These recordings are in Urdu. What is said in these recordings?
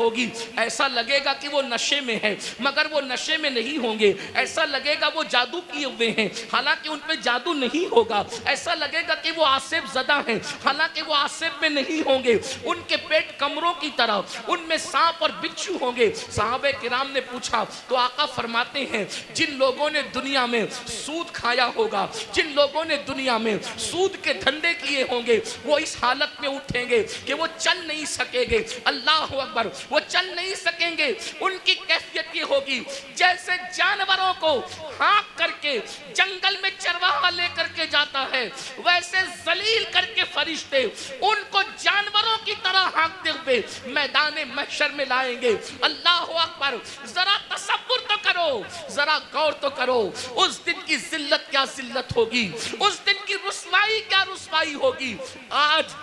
ہوگی ایسا لگے گا کہ وہ نشے میں ہے مگر وہ نشے میں نہیں ہوں گے، ایسا لگے گا وہ جادو کیے ہوئے ہیں حالانکہ ان پہ جادو نہیں ہوگا، ایسا لگے گا کہ وہ آصف زدہ ہیں حالانکہ وہ آصف میں نہیں ہوں گے، ان کے پیٹ کمروں کی طرح، ان میں سانپ اور بچھو ہوں گے۔ صحابہ کرام نے پوچھا تو آقا فرماتے ہیں جن لوگوں نے دنیا میں سود کھایا ہوگا، جن لوگوں نے دنیا میں سود کے دھندے کیے ہوں گے، وہ اس حالت میں اٹھیں گے کہ وہ چل نہیں سکیں گے، اللہ اکبر، وہ چل نہیں سکیں گے۔ ان کی کیفیت یہ ہوگی جیسے جانوروں کو ہانک کر کے جنگل میں چرواہا لے کر کے جاتا ہے، ویسے ذلیل کر کے فرشتے ان کو جانوروں کی طرح ہانکتے ہوئے میدان محشر میں لائیں گے۔ اللہ اکبر، ذرا تصور تو کرو، ذرا غور تو کرو، اس دن کی ذلت کیا ذلت ہوگی، اس دن کی رسوائی کیا رسوائی ہوگی۔ آج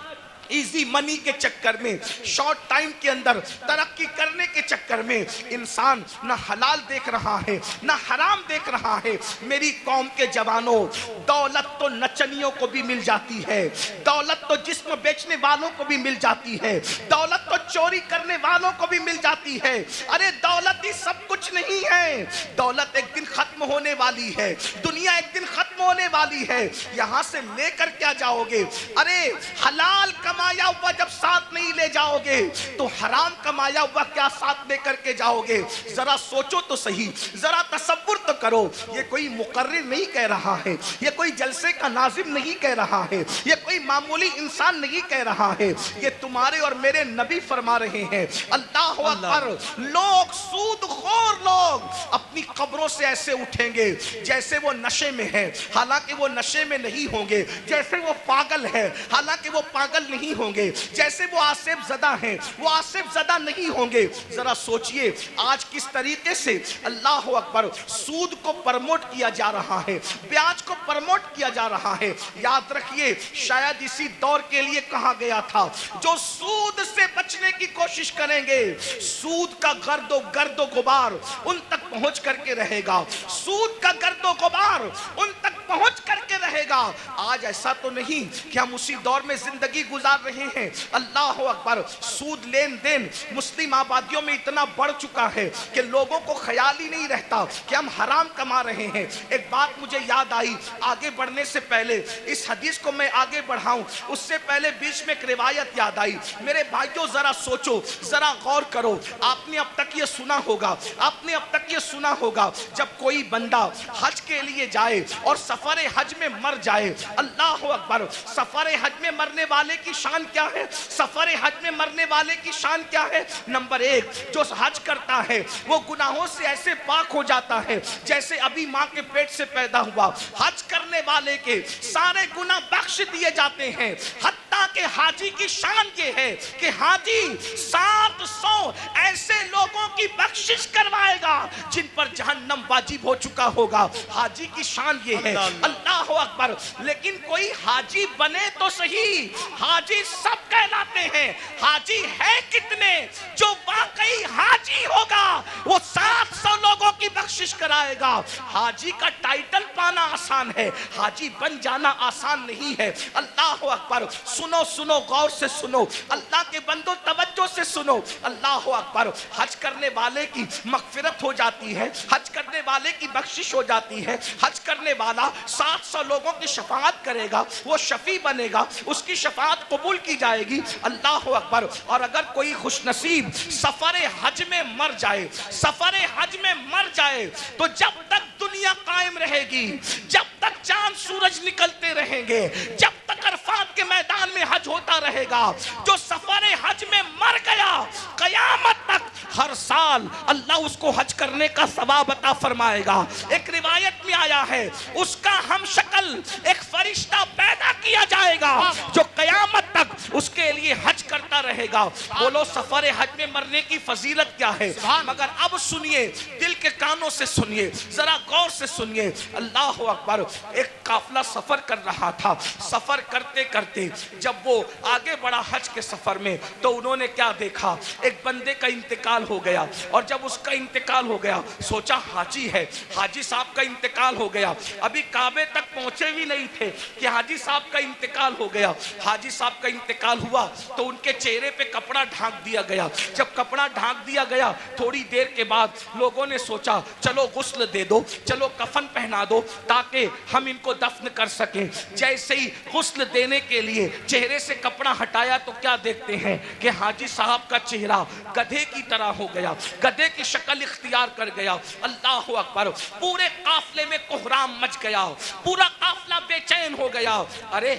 ایزی منی کے چکر میں، شارٹ ٹائم کے اندر ترقی کرنے کے چکر میں انسان نہ حلال دیکھ رہا ہے نہ حرام دیکھ رہا ہے۔ میری قوم کے جوانوں، دولت تو نچنیوں کو بھی مل جاتی ہے، دولت تو جسم بیچنے والوں کو بھی مل جاتی ہے، دولت تو چوری کرنے والوں کو بھی مل جاتی ہے۔ ارے دولت ہی سب کچھ نہیں ہے، دولت ایک دن ختم ہونے والی ہے، دنیا ایک دن ختم ہونے والی ہے، یہاں سے لے کر کیا جاؤ گے؟ ارے حلال کمایا ہوا جب ساتھ نہیں لے جاؤ گے تو حرام کمایا ہوا کیا ساتھ لے کر کے جاؤ گے؟ ذرا سوچو تو صحیح، ذرا تصور تو کرو۔ یہ کوئی مقرر نہیں کہہ رہا ہے، یہ کوئی جلسے کا ناظم نہیں کہہ رہا ہے، یہ کوئی معمولی انسان نہیں کہہ رہا ہے، یہ تمہارے اور میرے نبی فرما رہے ہیں۔ اللہ اکبر، لوگ سود خور لوگ اپنی قبروں سے ایسے اٹھیں گے جیسے وہ نشے میں ہیں حالانکہ وہ نشے میں نہیں ہوں گے، جیسے وہ پاگل ہے حالانکہ وہ پاگل نہیں ہوں گے، جیسے وہ آصف زدہ ہیں وہ آصف زدہ نہیں ہوں گے۔ ذرا سوچئے آج کس طریقے سے اللہ اکبر سود کو پرموٹ کیا جا رہا ہے، بیاج کو پرموٹ کیا جا رہا ہے۔ یاد رکھیے شاید اسی دور کے لیے کہا گیا تھا جو سود سے بچنے کی کوشش کریں گے سود کا گرد و غبار ان تک پہنچ کر کے رہے گا، سود کا گرد و غبار ان تک پہنچ کر کے رہے گا۔ آج ایسا تو نہیں کہ ہم اسی دور میں زندگی گزار رہے ہیں۔ اللہ اکبر، سود لین دین مسلم آبادیوں میں اتنا بڑھ چکا ہے کہ لوگوں کو خیال ہی نہیں رہتا کہ ہم حرام کما رہے ہیں۔ ایک بات مجھے یاد آئی آگے بڑھنے سے پہلے، اس حدیث کو میں آگے بڑھاؤں اس سے پہلے بیچ میں ایک روایت یاد آئی۔ میرے بھائیوں ذرا سوچو، ذرا غور کرو۔ آپ نے اب تک یہ سنا ہوگا، آپ نے اب تک یہ سنا ہوگا جب کوئی بندہ حج کے لیے جائے اور سفر حج میں مر جائے، اللہ اکبر، سفر حج میں مرنے والے کی شان کیا ہے؟ سفر حج میں مرنے والے کی شان کیا ہے؟ نمبر ایک، جو حج کرتا ہے وہ گناہوں سے ایسے پاک ہو جاتا ہے جیسے ابھی ماں کے پیٹ سے پیدا ہوا۔ حج کرنے والے کے سارے گناہ بخش دیے جاتے ہیں، حتیٰ کہ حاجی کی شان یہ ہے کہ حاجی 700 ایسے لوگوں کی بخشش کروائے گا جن پر جہنم واجب ہو چکا ہوگا۔ حاجی کی شان یہ ہے، اللہ اکبر۔ لیکن کوئی حاجی بنے تو صحیح، حاجی سب کہلاتے ہیں، حاجی ہے کتنے؟ جو واقعی حاجی ہوگا وہ 700 لوگوں کی بخشش کرائے گا۔ حاجی کا ٹائٹل پانا آسان ہے، حاجی بن جانا آسان نہیں ہے۔ اللہ اکبر، سنو سنو، غور سے سنو، اللہ کے بندو توجہ سے سنو۔ اللہ اکبر، حج کرنے والے کی مغفرت ہو جاتی ہے، حج کرنے والے کی بخشش ہو جاتی ہے، حج کرنے والا 700 لوگوں کی شفاعت کرے گا، وہ شفیع بنے گا، اس کی شفاعت قبول کی جائے گی۔ اللہ اکبر۔ اور اگر کوئی خوش نصیب سفر حج میں مر جائے، سفر حج میں مر جائے تو جب تک دنیا قائم رہے گی، جب تک چاند سورج نکلتے رہیں گے، جب تک عرفات کے میدان میں حج ہوتا رہے گا، جو سفر حج میں مر گیا قیامت تک ہر سال اللہ اس کو حج کرنے کا ثواب عطا فرمائے گا۔ ایک روایت میں آیا ہے اس کا ہم شکل ایک فرشتہ پیدا کیا جائے گا جو قیامت تک اس کے لیے حج کرتا رہے گا۔ بولو سفر حج میں مرنے کی فضیلت کیا ہے؟ مگر اب سنیے، دل کے کانوں سے سنیے، ذرا غور سے سنیے۔ اللہ اکبر، ایک قافلہ سفر کر رہا تھا، سفر کرتے کرتے جب وہ آگے بڑھا حج کے سفر میں تو انہوں نے کیا دیکھا؟ ایک بندے کا انتقال ہو گیا، اور جب اس کا انتقال ہو گیا سوچا حاجی ہے، حاجی صاحب کا انتقال ہو گیا، ابھی کعبے تک پہنچے بھی نہیں تھے کہ حاجی صاحب کا انتقال انتقال ہو گیا. حاجی صاحب کا انتقال ہوا تو ان کے چہرے پہ کپڑا ڈھانک دیا گیا. جب کپڑا ڈھانک دیا گیا تھوڑی دیر کے بعد لوگوں نے سوچا چلو غسل دے دو, چلو کفن پہنا دو تاکہ ہم ان کو دفن کر سکیں. جیسے ہی غسل دینے کے لیے چہرے سے کپڑا ہٹایا تو کیا دیکھتے ہیں کہ حاجی صاحب کا چہرہ گدھے کی طرح ہو گیا, گدھے کی شکل اختیار کر گیا. اللہ اکبر. پورے قافلے میں کوہرام مچ گیا, پورا قافلہ بے چین ہو گیا. ارے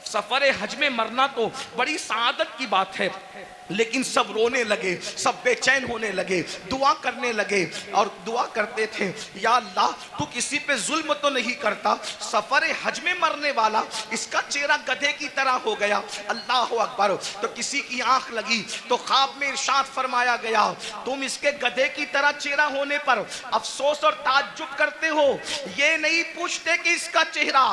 سفر حج میں مرنا تو بڑی سعادت کی بات ہے, لیکن سب رونے لگے, سب بے چین ہونے لگے, دعا کرنے لگے اور دعا کرتے تھے یا اللہ تو کسی پہ ظلم تو نہیں کرتا, سفر حج میں مرنے والا اس کا چہرہ گدھے کی طرح ہو گیا. اللہ اکبر. تو کسی کی آنکھ لگی تو خواب میں ارشاد فرمایا گیا تم اس کے گدھے کی طرح چہرہ ہونے پر افسوس اور تعجب کرتے ہو, یہ نہیں پوچھتے کہ اس کا چہرہ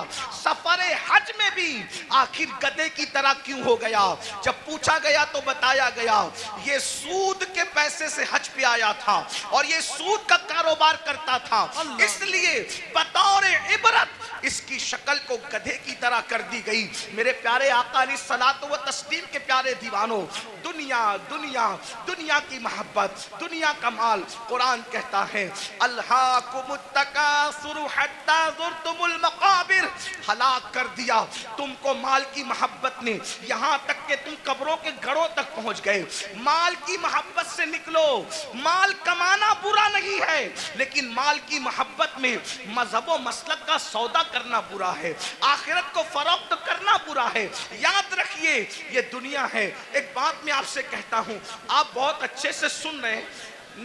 سفر حج میں بھی آخر گدھے کی طرح کیوں ہو گیا. جب پوچھا گیا تو بتایا گیا یہ سود کے پیسے سے حج پہ آیا تھا اور یہ سود کا کاروبار کرتا تھا, اس لیے بطور عبرت اس کی شکل کو گدھے کی طرح کر دی گئی. میرے پیارے آقا علیہ الصلوۃ والتسلیم کے پیارے دیوانوں, دنیا دنیا دنیا کی محبت, دنیا کا مال. قرآن کہتا ہے الہاکم التکاثر حتی زرتم المقابر, ہلاک کر دیا تم کو مال کی محبت نے یہاں تک کہ تم قبروں کے گڑھوں تک پہنچ گئے. مال کی محبت سے نکلو. مال کمانا برا نہیں ہے, لیکن مال کی محبت میں مذہب و مسلک کا سودا کرنا برا ہے, آخرت کو فروخت کرنا برا ہے. یاد رکھیے یہ دنیا ہے. ایک بات میں آپ سے کہتا ہوں, آپ بہت اچھے سے سن رہے ہیں,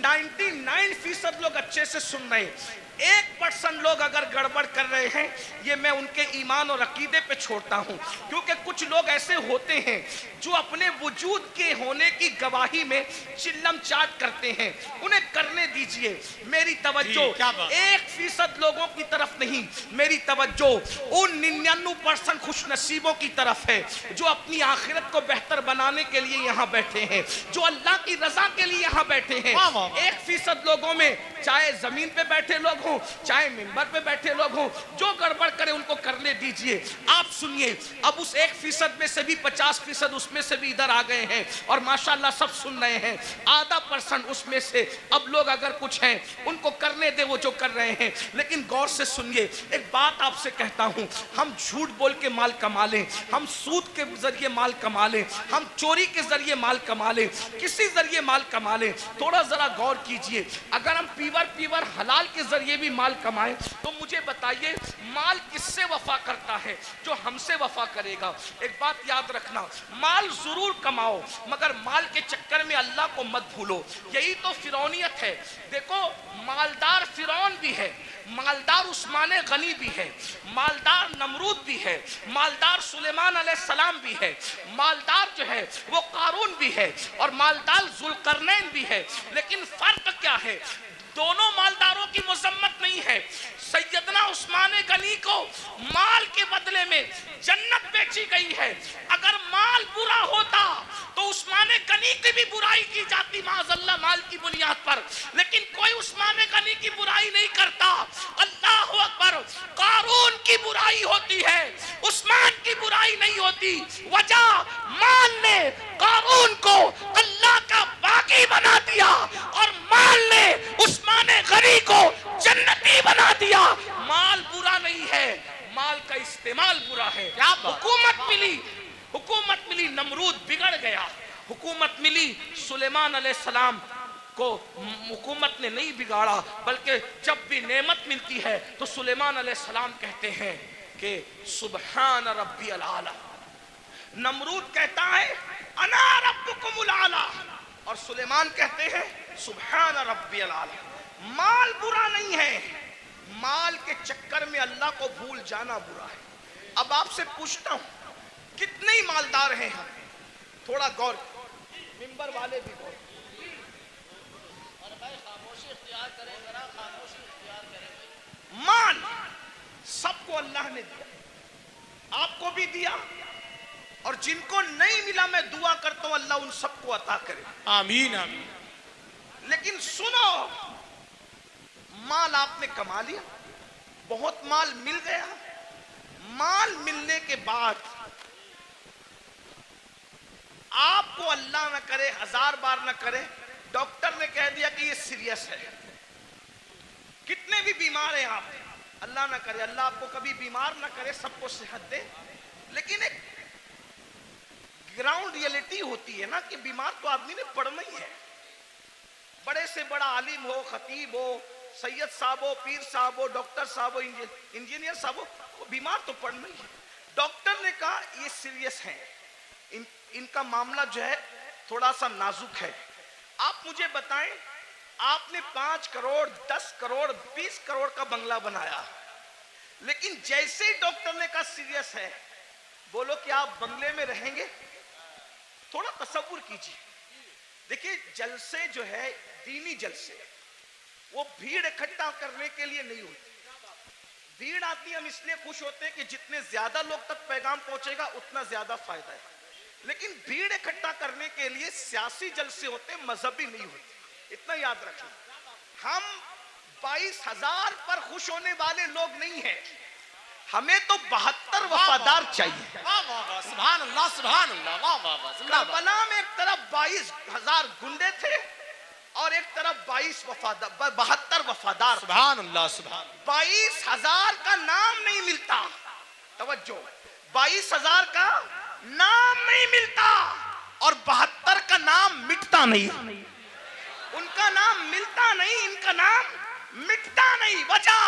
99% لوگ اچھے سے سن رہے ہیں, 1% لوگ اگر گڑبڑ کر رہے ہیں یہ میں ان کے ایمان اور عقیدے پہ چھوڑتا ہوں, کیونکہ کچھ لوگ ایسے ہوتے ہیں جو اپنے وجود کے ہونے کی گواہی میں چلم چاٹ کرتے ہیں, انہیں کرنے دیجئے. میری توجہ 1% لوگوں کی طرف نہیں, میری توجہ ان 99% خوش نصیبوں کی طرف ہے جو اپنی آخرت کو بہتر بنانے کے لیے یہاں بیٹھے ہیں, جو اللہ کی رضا کے لیے یہاں بیٹھے ہیں. 1% لوگوں میں چاہے زمین پہ بیٹھے لوگ ہوں چاہے منبر پہ بیٹھے لوگ ہوں, جو گڑبڑ کرے ان کو کرنے دیجئے. آپ سنیے, اب اس 1% میں سے بھی 50% اس میں سے بھی ادھر آ گئے ہیں اور ماشاءاللہ سب سن رہے ہیں. آدھا % اس میں سے اب لوگ اگر کچھ ہیں ان کو کرنے دے وہ جو کر رہے ہیں, لیکن غور سے سنیے. ایک بات آپ سے کہتا ہوں, ہم جھوٹ بول کے مال کما لیں, ہم سود کے ذریعے مال کما لیں, ہم چوری کے ذریعے مال کما لیں, کسی ذریعے مال کما لیں, تھوڑا ذرا غور کیجئے. اگر ہم پیور حلال کے ذریعے بھی مال کمائیں تو مجھے بتائیے مال کس سے وفا کرتا ہے؟ جو ہم سے وفا کرے گا. ایک بات یاد رکھنا, مال ضرور کماؤ مگر مال کے چکر میں اللہ کو مت بھولو. یہی تو فرعونیت ہے. دیکھو مالدار فرعون بھی ہے, مالدار عثمان غنی بھی ہے, مالدار نمرود بھی ہے, مالدار سلیمان علیہ السلام بھی ہے, مالدار جو ہے وہ قارون بھی ہے اور مالدار ذوالقرنین بھی ہے. لیکن فرق کیا ہے؟ دونوں مالداروں کی مذمت نہیں ہے. سیدنا عثمان غنی کو مال کے بدلے میں جنت بیچی گئی ہے. اگر مال برا ہوتا تو عثمان غنی کی بھی برائی کی جاتی معاذ اللہ مال کی بنیاد پر, لیکن کوئی عثمان غنی کی برائی نہیں کرتا. اللہ اکبر. قارون کی برائی ہوتی ہے, عثمان کی برائی نہیں ہوتی. وجہ مال نے قارون کو اللہ کا باغی بنا دیا اور مال نے عثمان غنی کو جنتی بنا دیا. مال برا نہیں ہے, مال کا استعمال برا ہے. حکومت ملی نمرود بگڑ گیا, حکومت ملی سلیمان علیہ السلام کو حکومت نے نہیں بگاڑا, بلکہ جب بھی نعمت ملتی ہے تو سلیمان علیہ السلام کہتے ہیں کہ سبحان ربی العالی. نمرود کہتا ہے انا ربکم العالی اور سلیمان کہتے ہیں سبحان ربی العالی. مال برا نہیں ہے, مال کے چکر میں اللہ کو بھول جانا برا ہے. اب آپ سے پوچھتا ہوں کتنے ہی مالدار ہیں ہم؟ تھوڑا غور, منبر والے بھی غور. مال سب کو اللہ نے دیا, آپ کو بھی دیا, اور جن کو نہیں ملا میں دعا کرتا ہوں اللہ ان سب کو عطا کرے. آمین آمین. لیکن سنو, مال آپ نے کما لیا, بہت مال مل گیا, مال ملنے کے بعد آپ کو اللہ نہ کرے 1000 بار نہ کرے ڈاکٹر نے کہہ دیا کہ یہ سیریس ہے، کتنے بھی بیمار ہیں آپ، اللہ نہ کرے، اللہ آپ کو کبھی بیمار نہ کرے، سب کو صحت دے، لیکن ایک گراؤنڈ ریئلٹی ہوتی ہے نا کہ بیمار تو آدمی نے پڑنا ہی ہے، بڑے سے بڑا عالم ہو، خطیب ہو، سید صاحب ہو، پیر صاحب ہو، ڈاکٹر صاحب ہو، انجینئر صاحب ہو، وہ بیمار تو پڑنا ہی ہے۔ ڈاکٹر نے کہا یہ سیریس ہیں، ان کا معاملہ جو ہے تھوڑا سا نازک ہے، آپ مجھے بتائیں آپ نے 5 کروڑ 10 کروڑ 20 کروڑ کا بنگلہ بنایا، لیکن جیسے ہی ڈاکٹر نے کہا سیریس ہے، بولو کہ آپ بنگلے میں رہیں گے؟ تھوڑا تصور کیجیے، دیکھیے جلسے جو ہے دینی جلسے وہ بھیڑ اکٹھا کرنے کے لیے نہیں ہوتی، بھیڑ آتی ہم اس لیے خوش ہوتے ہیں کہ جتنے زیادہ لوگ تک پیغام پہنچے گا اتنا زیادہ فائدہ ہے، لیکن بھیڑ اکٹھا کرنے کے لیے سیاسی جلسے ہوتے ہیں، مذہبی نہیں ہوتے، اتنا یاد رکھیں۔ ہم 22,000 پر خوش ہونے والے لوگ نہیں ہیں، ہمیں تو 72 وفادار چاہیے۔ سبحان اللہ سبحان اللہ، واہ واہ واہ، زندہ باد۔ کربلا میں ایک طرف 22,000 گنڈے تھے اور ایک طرف 72 وفادار، سبحان اللہ سبحان اللہ۔ 22,000 کا نام نہیں ملتا، توجہ، 22,000 کا نام نہیں ملتا اور 72 کا نام مٹتا نہیں، ان کا نام ملتا نہیں، ان کا نام مٹتا نہیں، وجہ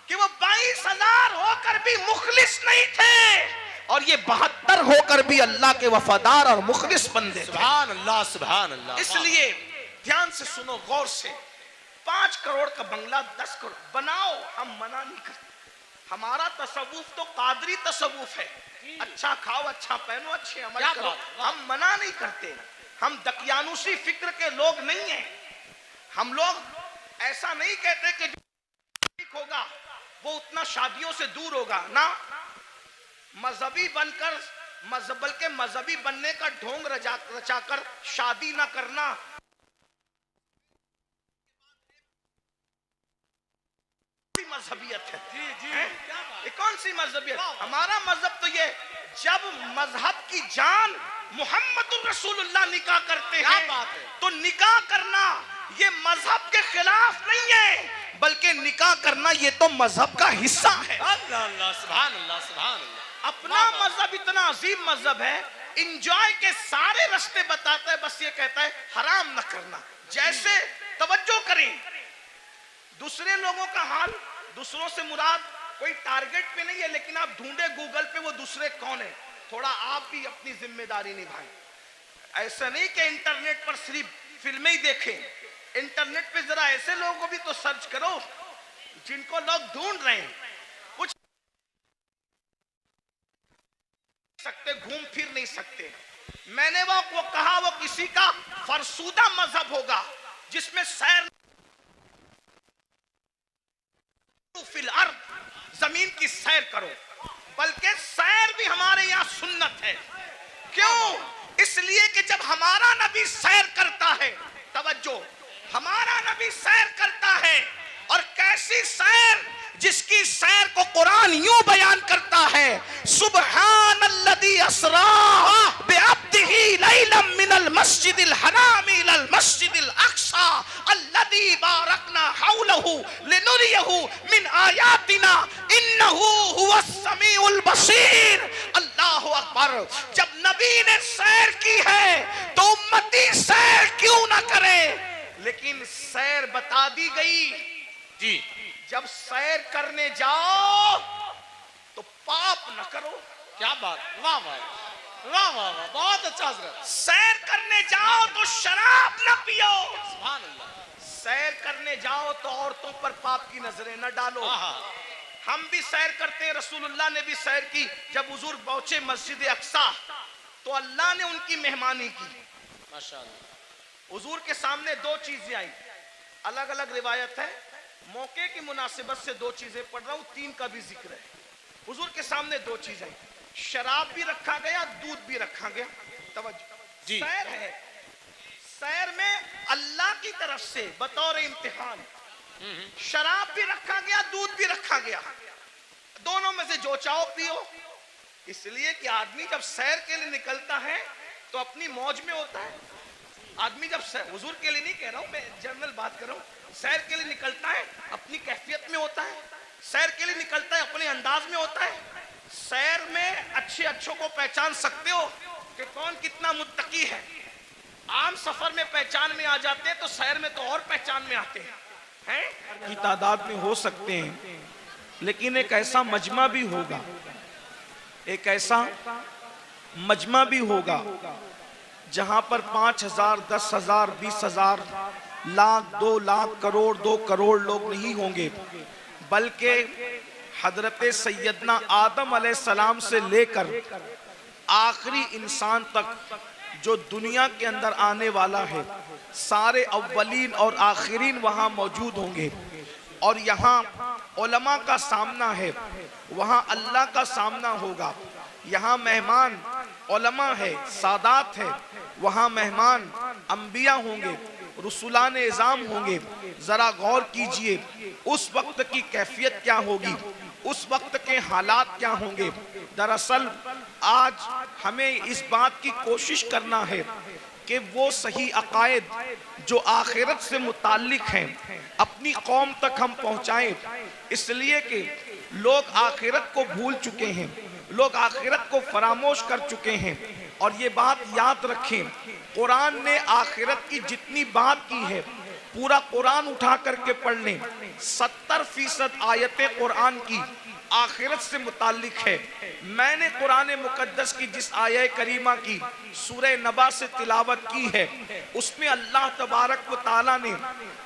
کہ وہ 22,000 ہو کر بھی مخلص نہیں تھے اور یہ 72 ہو کر بھی اللہ کے وفادار اور مخلص بندے تھے۔ سبحان اللہ سبحان اللہ۔ اس لیے دھیان سے سنو، غور سے، 5 کروڑ کا بنگلہ 10 کروڑ بناؤ، ہم منع نہیں کرتے، ہمارا تصوف تو قادری تصوف ہے، اچھا کھاؤ اچھا پہنو اچھے عمل کرو، ہم منع نہیں کرتے، ہم دقیانوسی فکر کے لوگ نہیں ہیں، ہم لوگ ایسا نہیں کہتے کہ جو ٹھیک ہوگا وہ اتنا شادیوں سے دور ہوگا، نہ، مذہبی بن کر بلکہ مذہبی بننے کا ڈھونگ رچا کر شادی نہ کرنا مذہبیت ہے۔ یہ کون سی مذہبیت؟ ہمارا مذہب تو یہ، جب مذہب کی جان محمد الرسول اللہ نکاح کرتے ہیں تو نکاح کرنا یہ مذہب کے خلاف نہیں ہے، بلکہ نکاح کرنا یہ تو مذہب کا حصہ ہے۔ اللہ اللہ سبحان اللہ سبحان اللہ۔ اپنا مذہب اتنا عظیم مذہب ہے، انجوائے کے سارے رستے بتاتا ہے، بس یہ کہتا ہے حرام نہ کرنا۔ جیسے توجہ کریں، دوسرے لوگوں کا حال، دوسروں سے مراد کوئی ٹارگٹ پہ نہیں ہے، لیکن آپ ڈھونڈے گوگل پہ وہ دوسرے کون ہیں، تھوڑا آپ بھی اپنی ذمہ داری نبھائیں۔ ایسا نہیں کہ انٹرنیٹ پر صرف فلمیں ہی دیکھیں، انٹرنیٹ پہ ذرا ایسے لوگوں کو بھی تو سرچ کرو جن کو لوگ ڈھونڈ رہے ہیں، کچھ سکتے، گھوم پھر نہیں سکتے۔ میں نے وہ کہا وہ کسی کا فرسودہ مذہب ہوگا جس میں سیر فی الارض، زمین کی سیر کرو، بلکہ سیر بھی ہمارے یہاں سنت ہے۔ کیوں؟ اس لیے کہ جب ہمارا نبی سیر کرتا ہے، توجہ، ہمارا نبی سیر کرتا ہے، اور کیسی سیر، جس کی سیر کو قرآن یوں بیان کرتا ہے، سبحان الذی اسری بعبدہ لیلا من المسجد الحرام الی المسجد الاقصی الذی بارکنا حولہ لنریہ من آیاتنا انہ هو السمیع البصیر۔ اللہ اکبر۔ جب نبی نے سیر کی ہے تو امتی سیر کیوں نہ کرے؟ لیکن سیر بتا دی گئی، جی، جب سیر کرنے جاؤ تو پاپ نہ کرو۔ کیا بات، واہ واہ واہ واہ واہ، بہت اچھا حضرت۔ سیر کرنے جاؤ تو شراب نہ پیو، سبحان اللہ۔ سیر کرنے جاؤ تو عورتوں پر پاپ کی نظریں نہ ڈالو۔ ہم بھی سیر کرتے ہیں، رسول اللہ نے بھی سیر کی۔ جب حضور پہنچے مسجد اقصی تو اللہ نے ان کی مہمانی کی، ماشاءاللہ۔ حضور کے سامنے 2 چیزیں آئیں، الگ الگ روایت ہے، موقع کی مناسبت سے 2 چیزیں پڑھ رہا ہوں، 3 کا بھی ذکر ہے۔ حضور کے سامنے 2 چیزیں، شراب بھی رکھا گیا، دودھ بھی رکھا گیا۔ توجہ، جی، سیر ہے، سیر میں اللہ کی طرف سے بطور امتحان شراب بھی رکھا گیا، دودھ بھی رکھا گیا، دونوں میں سے جو چاہو پیو، اس لیے کہ آدمی جب سیر کے لیے نکلتا ہے تو اپنی موج میں ہوتا ہے. آدمی جب حضور کے لیے نہیں کہہ رہا ہوں میں, جنرل بات کر رہا ہوں, سیر کے لیے نکلتا ہے اپنی کیفیت میں ہوتا ہے, سیر کے لیے نکلتا ہے اپنے انداز میں ہوتا ہے. سیر میں اچھے اچھوں کو پہچان سکتے ہو کہ کون کتنا متقی ہے. عام سفر میں پہچان میں آ جاتے ہیں تو سیر میں تو اور پہچان میں آتے ہیں کی تعداد میں ہو سکتے ہیں, لیکن ایک ایسا مجمع بھی ہوگا, ایک ایسا مجمع بھی ہوگا جہاں پر 5,000 10,000 20,000 لاکھ 2 لاکھ کروڑ 2 کروڑ لوگ نہیں ہوں گے, بلکہ حضرت سیدنا آدم علیہ السلام سے لے کر آخری انسان تک جو دنیا کے اندر آنے والا ہے, سارے اولین اور آخرین وہاں موجود ہوں گے. اور یہاں علماء کا سامنا ہے, وہاں اللہ کا سامنا ہوگا. یہاں مہمان علماء ہے, سادات ہے, وہاں مہمان انبیاء ہوں گے, رسولان اعظام ہوں گے. ذرا غور کیجئے اس وقت کی کیفیت کیا ہوگی, اس وقت کے حالات کیا ہوں گے. دراصل آج ہمیں اس بات کی کوشش کرنا ہے کہ وہ صحیح عقائد جو آخرت سے متعلق ہیں اپنی قوم تک ہم پہنچائیں, اس لیے کہ لوگ آخرت کو بھول چکے ہیں, لوگ آخرت کو فراموش کر چکے ہیں. اور یہ بات یاد رکھیں, قرآن نے آخرت کی جتنی بات کی ہے پورا قرآن اٹھا کر کے پڑھ لیں, 70% آیتیں قرآن کی آخرت سے متعلق ہے. میں نے قرآن مقدس کی جس آیہ کریمہ کی سورہ نبا سے تلاوت کی ہے, اس میں اللہ تبارک و تعالیٰ نے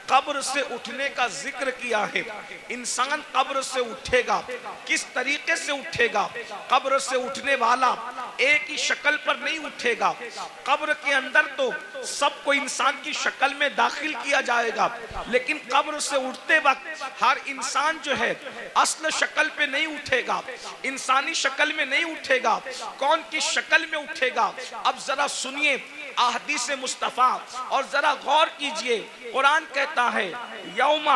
قبر سے اٹھنے کا ذکر کیا ہے. انسان قبر سے اٹھے گا, کس طریقے سے اٹھے گا؟ قبر سے اٹھنے والا ایک ہی شکل پر نہیں اٹھے گا. قبر کے اندر تو سب کو انسان کی شکل میں داخل کیا جائے گا, لیکن قبر سے اٹھتے وقت ہر انسان جو ہے اصل شکل پہ نہیں اٹھے گا, انسانی شکل میں نہیں اٹھے گا. کون کس شکل میں اٹھے گا؟ اب ذرا سنیے احادیث مصطفیٰ اور ذرا غور کیجئے. قرآن کہتا ہے یوم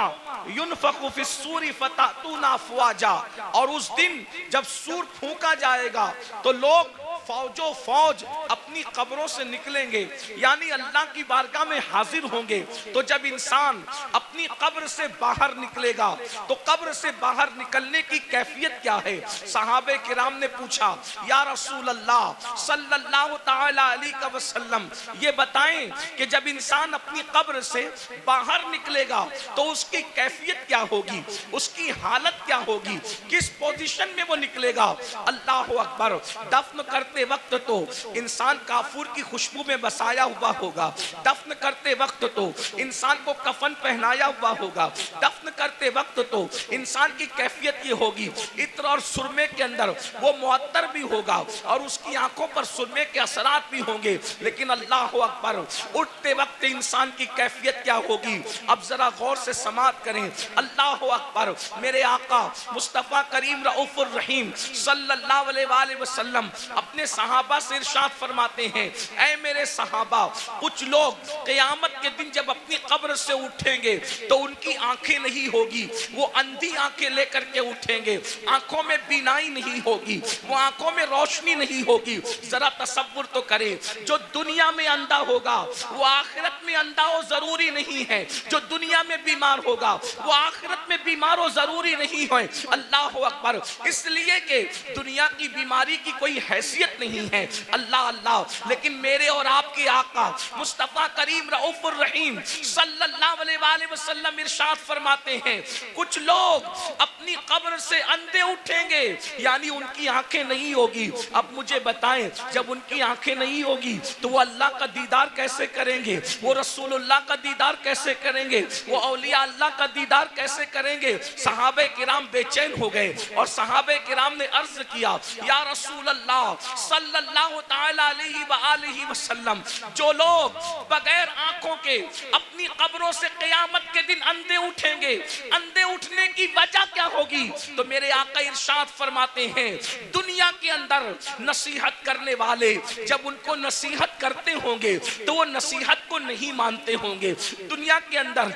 ينفخ فی الصور فتأتون افواجا, اور اس دن جب سور پھونکا جائے گا تو لوگ فوجوں فوج اپنی قبروں سے نکلیں گے, یعنی اللہ کی بارگاہ میں حاضر ہوں گے. تو جب انسان اپنی قبر سے باہر نکلے گا تو قبر سے باہر نکلنے کی کیفیت کیا ہے؟ صحابہ کرام نے پوچھا یا رسول اللہ صلی اللہ تعالی علیہ وسلم, یہ بتائیں کہ جب انسان اپنی قبر سے باہر نکلے گا تو اس کی کیفیت کیا ہوگی, اس کی حالت کیا ہوگی, کس پوزیشن میں وہ نکلے گا؟ اللہ اکبر. دفن کرتے وقت تو انسان کافور کی خوشبو میں بسایا ہوا ہوگا, دفن کرتے وقت تو انسان کو کفن پہنایا ہوا ہوگا, دفن کرتے وقت تو انسان کی کیفیت یہ ہوگی عطر اور سرمے کے اندر وہ معطر بھی ہوگا اور اس کی آنکھوں پر سرمے کے اثرات بھی ہوں گے. لیکن اللہ اکبر, اٹھتے وقت انسان کی کیفیت کیا ہوگی؟ اب ذرا غور سے سماعت کریں. اللہ اکبر. میرے آقا مصطفیٰ کریم رؤوف الرحیم صلی اللہ علیہ وآلہ وسلم اپنے صحابہ سے ارشاد فرماتے ہیں, اے میرے صحابہ, کچھ لوگ قیامت کے دن جب اپنی قبر سے اٹھیں گے تو ان کی آنکھیں نہیں ہوگی, وہ اندھی آنکھیں لے کر کے اٹھیں گے, آنکھوں میں بینائی نہیں ہوگی, وہ آنکھوں میں روشنی نہیں ہوگی. ذرا تصور تو کریں, جو دنیا میں اندھا ہوگا وہ آخرت میں اندھا ہو ضروری نہیں ہے, جو دنیا میں بیمار ہوگا وہ آخرت میں بیمار ہو ضروری نہیں ہے. اللہ اکبر. اس لیے کہ دنیا کی بیماری کی کوئی حیثیت نہیں ہے. اللہ اللہ. لیکن میرے اور آپ کے آقا مصطفیٰ کریم رؤوف الرحیم صلی اللہ علیہ وآلہ وسلم ارشاد فرماتے ہیں, کچھ لوگ اپنی قبر سے اندھے اٹھیں گے, یعنی ان کی آنکھیں نہیں ہوگی. اب مجھے بتائیں, جب ان کی آنکھیں نہیں ہوگی تو وہ اللہ کا دیدار کیسے کریں گے, وہ رسول اللہ کا دیدار کیسے کریں گے, وہ اولیاء اللہ کا دیدار کیسے کریں گے؟ صحابہ کرام بے چین ہو گئے اور صحابہ کرام نے عرض کیا یا رسول اللہ صلی اللہ تعالی علیہ وآلہ وسلم, جو لوگ بغیر آنکھوں کے اپنی قبروں سے قیامت کے دن اندھے اٹھیں گے, اندھے اٹھنے کی وجہ کیا ہوگی؟ تو میرے آقا ارشاد فرماتے ہیں دنیا کے اندر نصیحت کرنے والے جب ان کو نصیحت کرتے ہوں گے تو وہ نصیحت کو نہیں مانتے ہوں گے. دنیا کے اندر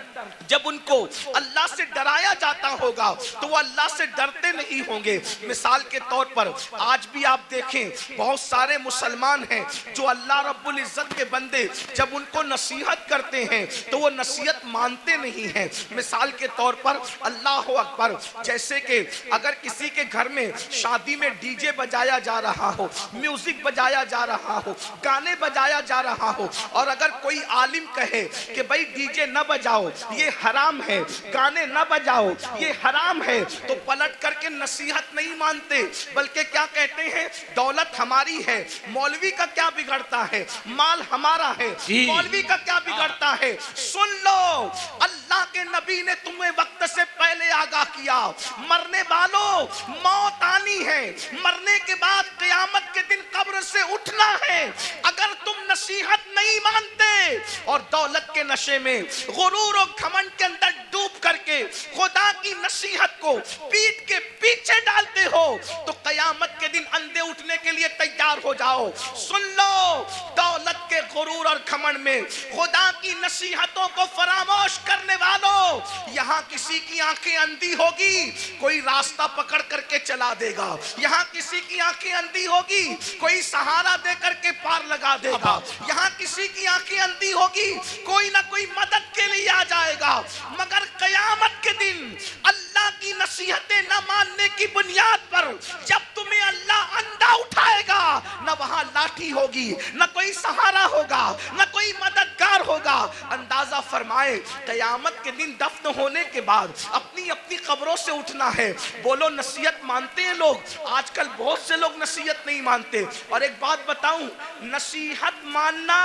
جب ان کو اللہ سے ڈرایا جاتا ہوگا تو وہ اللہ سے ڈرتے نہیں ہوں گے. مثال کے طور پر آج بھی آپ دیکھیں بہت سارے مسلمان ہیں جو اللہ رب العزت کے بندے جب ان کو نصیحت کرتے ہیں تو وہ نصیحت مانتے نہیں ہیں. مثال کے طور پر اللہ اکبر، جیسے کہ اگر کسی کے گھر میں شادی میں ڈی جے بجایا جا رہا ہو، میوزک بجایا جا رہا ہو، گانے بجایا جا رہا ہو، اور اگر کوئی عالم کہے کہ بھئی ڈی جے نہ بجاؤ یہ حرام ہے، گانے نہ بجاؤ یہ حرام ہے، تو پلٹ کر کے نصیحت نہیں مانتے بلکہ کیا کہتے ہیں دولت ہماری ہے، مولوی کا کیا بگڑتا ہے، مال ہمارا ہے، مولوی کا کیا بگڑتا ہے. سن لو اللہ کے نبی نے تمہیں وقت سے پہلے آگاہ کیا مرنے والوں موت آنی ہے، مرنے کے بعد قیامت کے دن قبر سے اٹھنا ہے. اگر تم نصیحت نہیں مانتے اور دولت کے نشے میں غرور و گھمنڈ کے اندر ڈوب کر کے خدا کی نصیحت کو پیٹ کے پیچھے ڈالتے ہو تو قیامت کے دن اندھے اٹھنے کے لیے تیار ہو جاؤ. سن لو دولت کے غرور اور گھمنڈ میں خدا کی نصیحتوں کو فراموش کرنے والوں، یہاں کسی کی آنکھیں اندھی ہوگی کوئی راستہ پکڑ کر کے چلا دے گا، یہاں کسی کی آنکھیں اندھی ہوگی کوئی سہارا دے کر کے پار لگا دے گا، یہاں کسی کی آنکھیں اندھی ہوگی کوئی نہ کوئی مدد کے لیے آ جائے گا. مگر قیامت کے دن اللہ کی نصیحتیں نہ ماننے کی بنیاد پر جب تمہیں اللہ اندھا اٹھائے گا نہ وہاں لاٹھی ہوگی، نہ کوئی سہارا ہوگا، نہ کوئی مددگار ہوگا. اندازہ فرمائے قیامت کے دن دفن ہونے کے بعد اپنی اپنی قبروں سے اٹھنا ہے. بولو نصیحت مانتے ہیں لوگ؟ آج کل بہت سے لوگ نصیحت نہیں مانتے. اور ایک بات بتاؤں، نصیحت ماننا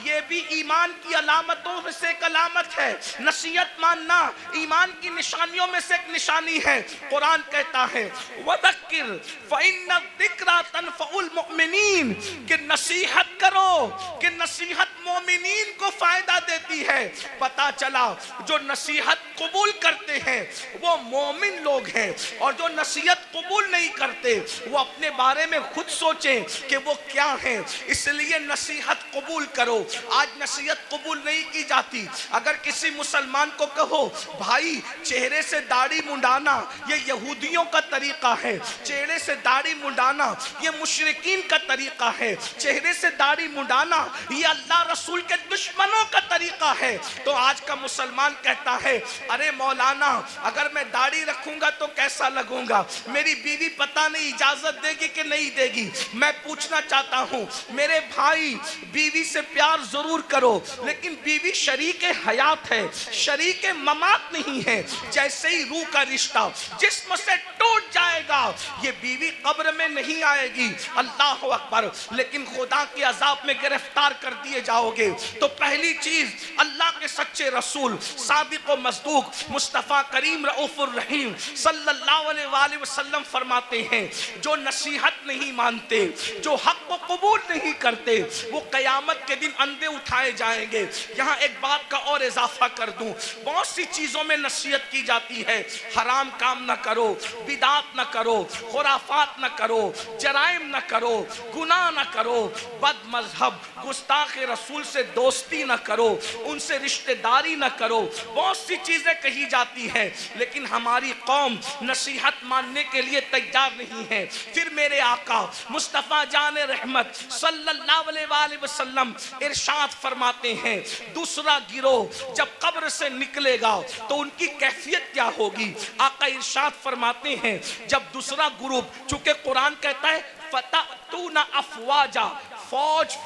یہ بھی ایمان کی علامتوں میں سے ایک علامت ہے. نصیحت ماننا ایمان کی نشانیوں میں سے ایک نشانی ہے. قرآن کہتا ہے وَذَكِّرْ فَإِنَّ الذِّكْرَى تَنفَعُ الْمُؤْمِنِينَ کہ نصیحت کرو کہ نصیحت مومنین کو فائدہ دیتی ہے. پتا چلا جو نصیحت قبول کرتے ہیں وہ مومن لوگ ہیں، اور جو نصیحت قبول نہیں کرتے وہ اپنے بارے میں خود سوچیں کہ وہ کیا ہیں. اس لیے نصیحت قبول کرو. آج نصیحت قبول نہیں کی جاتی. اگر کسی مسلمان کو کہو بھائی چہرے سے داڑھی منڈانا یہ یہودیوں کا طریقہ ہے، چہرے سے داڑھی منڈانا یہ مشرکین کا طریقہ ہے، چہرے سے داڑھی منڈانا یہ اللہ رسول کے دشمنوں کا طریقہ ہے، تو آج کا مسلمان کہتا ہے ارے مولانا اگر میں داڑھی رکھوں گا تو کیسا لگوں گا، میری بیوی پتہ نہیں اجازت دے گی کہ نہیں دے گی. میں پوچھنا چاہتا ہوں میرے بھائی بیوی سے پیار ضرور کرو لیکن بیوی شریک حیات ہے، شریک ممات نہیں ہے. جیسے ہی روح کا رشتہ جسم سے ٹوٹ جائے گا یہ بیوی قبر میں نہیں آئے گی. اللہ اکبر. لیکن خدا کے عذاب میں گرفتار کر دیے جاؤ گے. تو پہلی چیز اللہ کے سچے رسول صادق و مصدوق مصطفیٰ کریم رؤوف الرحیم صلی اللہ علیہ وآلہ وسلم فرماتے ہیں جو نصیحت نہیں مانتے، جو حق کو قبول نہیں کرتے وہ قیامت کے دن اندھے اٹھائے جائیں گے. یہاں ایک بات کا اور اضافہ کر دوں، بہت سی چیزوں میں نصیحت کی جاتی ہے. حرام کام نہ کرو، بدعات نہ کرو، خرافات نہ کرو، جرائم نہ کرو، گناہ نہ کرو، بد مذہب گستاخ رسول سے دوستی نہ کرو، ان سے رشتہ داری نہ کرو. بہت سی چیزیں کہی جاتی ہیں لیکن ہماری قوم نصیحت ماننے کے لیے تیار نہیں ہے. پھر میرے آقا مصطفیٰ جان رحمت صلی اللہ علیہ وآلہ وسلم ارشاد فرماتے ہیں دوسرا گروہ جب قبر سے نکلے گا تو ان کی کیفیت کیا ہوگی. آقا ارشاد فرماتے ہیں جب دوسرا گروپ، چونکہ قرآن کہتا ہے فَتَأْتُونَ أَفْوَاجًا،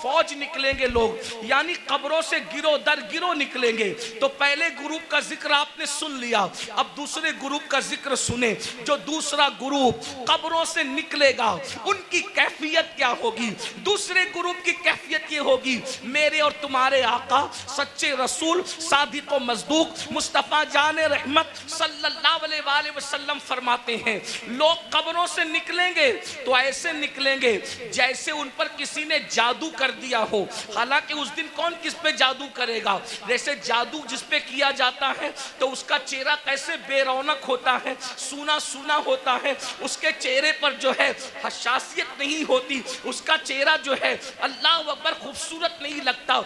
فوج نکلیں گے لوگ، یعنی قبروں سے گروہ در گروہ نکلیں گے. تو پہلے گروپ کا ذکر آپ نے سن لیا، اب دوسرے گروپ کا ذکر سنیں. جو دوسرا گروپ قبروں سے نکلے گا ان کی کیفیت کیا ہوگی. دوسرے گروپ کی کیفیت یہ ہوگی میرے اور تمہارے آقا سچے رسول صادق و مصدوق مصطفیٰ جان رحمت صلی اللہ علیہ وآلہ وسلم فرماتے ہیں لوگ قبروں سے نکلیں گے تو ایسے نکلیں گے جیسے ان پر کسی نے جادو کر دیا ہو. حالانکہ اس دن کون کس پہ جادو کرے گا؟ جیسے جادو جس پہ کیا جاتا ہے تو اس کا چہرہ کیسے بے رونق ہوتا ہے، سونا سونا ہوتا ہے، اس کے چہرے پر جو ہے حساسیت نہیں ہوتی، اس کا چہرہ جو ہے اللہ اکبر خوبصورت نہیں لگتا.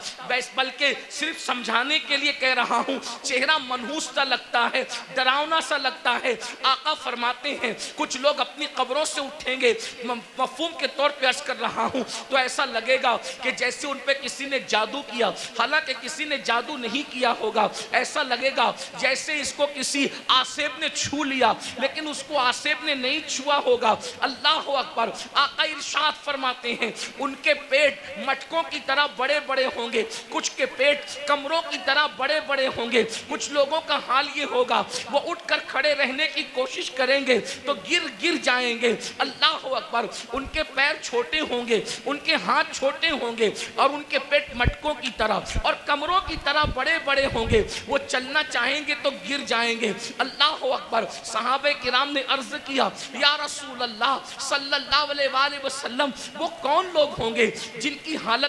بلکہ صرف سمجھانے کے لیے کہہ رہا ہوں، چہرہ منحوس سا لگتا ہے، ڈراؤنا سا لگتا ہے. آقا فرماتے ہیں کچھ لوگ اپنی قبروں سے اٹھیں گے، مفہوم کے طور پہ عرض کر رہا ہوں، تو ایسا لگے گا کہ جیسے ان پہ کسی نے جادو کیا، حالانکہ کسی نے جادو نہیں کیا ہوگا. ایسا لگے گا جیسے اس کو کسی آسیب نے چھو لیا، لیکن اس کو آسیب نے نہیں چھوا ہوگا. اللہ اکبر. آقا ارشاد فرماتے ہیں ان کے پیٹ مٹکوں کی طرح بڑے بڑے ہوں گے، کچھ کے پیٹ کمروں کی طرح بڑے بڑے ہوں گے. کچھ لوگوں کا حال یہ ہوگا وہ اٹھ کر کھڑے رہنے کی کوشش کریں گے تو گر جائیں گے. اللہ اکبر. ان کے پیر چھوٹے ہوں گے، ان کے ہاتھ چھوٹے ہوں گے، اور ان کے پیٹ مٹکوں کی طرح اور کمروں کی طرح بڑے بڑے ہوں گے. وہ چلنا چاہیں گے تو گر جائیں گے. اللہ اکبر. صحابہ کرام نے عرض کیا یا رسول اللہ صلی اللہ علیہ وآلہ وسلم وہ کون لوگ ہوں گے جن کی حالت